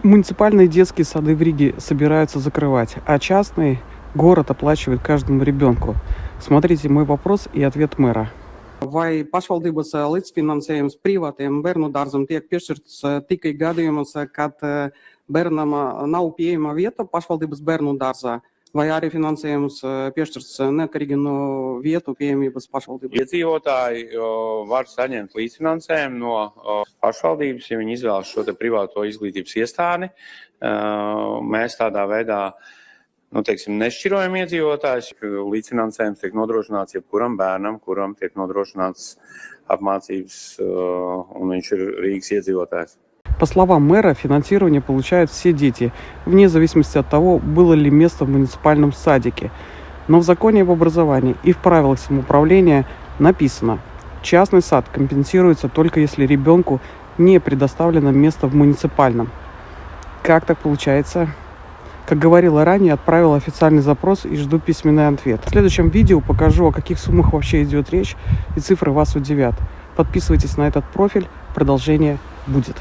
Муниципальные детские сады в Риге собираются закрывать, а частный город оплачивает каждому ребенку. Смотрите мой вопрос и ответ мэра. Vai pašvaldības līdzfinansējums privātiem bērnu dārzam tiek piešķirts tikai gadījumos, kad bērnam nav pieejama vieta pašvaldības bērnu dārzā, vai arī finansējums piešķirts neatkarīgi no vietu pieejamības pašvaldības? Iedzīvotāji var saņemt līdzfinansējumu no pašvaldības, ja viņi izvēlas šo te privāto izglītības iestādi. Mēs tādā veidā nešķirojam iedzīvotājus. Līdzfinansējums tiek nodrošināts jebkuram bērnam, kuram tiek nodrošināts apmācības, un viņš ir Rīgas iedzīvotājs. По словам мэра, финансирование получают все дети, вне зависимости от того, было ли место в муниципальном садике. Но в законе об образовании и в правилах самоуправления написано: частный сад компенсируется только если ребенку не предоставлено место в муниципальном. Как так получается? Как говорила ранее, отправила официальный запрос и жду письменный ответ. В следующем видео покажу, о каких суммах вообще идет речь, и цифры вас удивят. Подписывайтесь на этот профиль, продолжение будет.